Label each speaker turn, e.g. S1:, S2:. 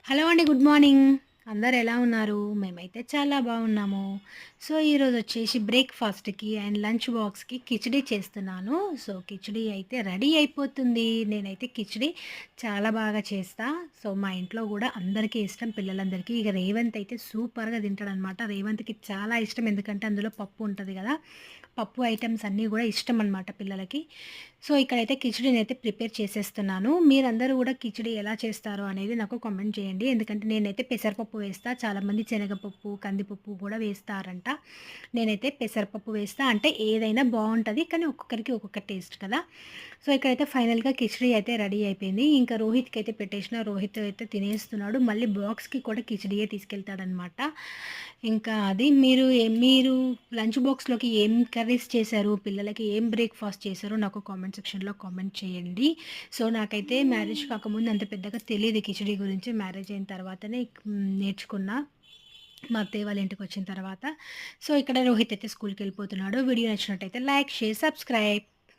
S1: Hello అండి. Good morning. అందరూ ఎలా ఉన్నారు? మేమైతే చాలా బాగున్నాము. సో, ఈరోజొచ్చేసి బ్రేక్‌ఫాస్ట్‌కి అండ్ లంచ్ బాక్స్‌కి కిచిడీ చేస్తున్నాను. సో, కిచిడీ అయితే రెడీ అయిపోతుంది. నేనైతే కిచిడీ చాలా బాగా చేస్తా. సో, మా ఇంట్లో గూడా అందరికీ ఇష్టం పిల్లలందరికీ. ఇక రేవంత్ అయితే సూపర్‌గా తింటాడనమాట. రేవంత్‌కి చాలా ఇష్టం ఎందుకంటే అందులో పప్పు ఉంటది గదా! పప్పు ఐటెమ్స్ అన్నీ గూడా ఇష్టమనమాట పిల్లలకి. సో, ఇక్కడైతే కిచిడీనైతే ప్రిపేర్ చేసేస్తున్నాను. మీరందరూ గూడా కిచిడీ ఎలా చేస్తారో అనేది నాకు కామెంట్ చేయండి. ఎందుకంటే నేనైతే పెసరపప్పు వేస్తా. చాలామంది శనగపప్పు, కందిపప్పు గూడా వేస్తారంట. నేనైతే పెసరపప్పు వేస్తా. అంటే ఏదైనా బావుంటది. కానీ ఒక్కొక్కరికి ఒక్కొక్క టేస్ట్ కదా! సో, ఇక్కడైతే ఫైనల్‌గా కిచిడీ అయితే రెడీ అయిపోయింది. ఇంకా రోహిత్‌కైతే పెట్టేసినా. రోహిత్ అయితే తినేస్తున్నాడు. మళ్ళీ బాక్స్‌కి కూడా కిచిడీయే తీసుకెళ్తాడనమాట. ఇంకా అది మీరు లంచ్ బాక్స్‌లోకి ఏం కర్రీస్ చేశారు? పిల్లలకి ఏం బ్రేక్‌ఫాస్ట్ చేశారో నాకు కామెంట్ సెక్షన్‌లో కామెంట్ చేయండి. సో, నాకైతే మ్యారేజ్ కాకముందు అంత పెద్దగా తెలీదు కిచిడీ గురించి. మ్యారేజ్ అయిన తర్వాతనే నేర్చుకున్నా. మా అత్తయ్య వాళ్ళ ఇంటికొచ్చిన తర్వాత. సో, ఇక్కడ రోహిత్ అయితే స్కూల్‌కెళ్ళిపోతున్నాడు. వీడియో నచ్చినట్టయితే లైక్, షేర్, సబ్స్క్రైబ్.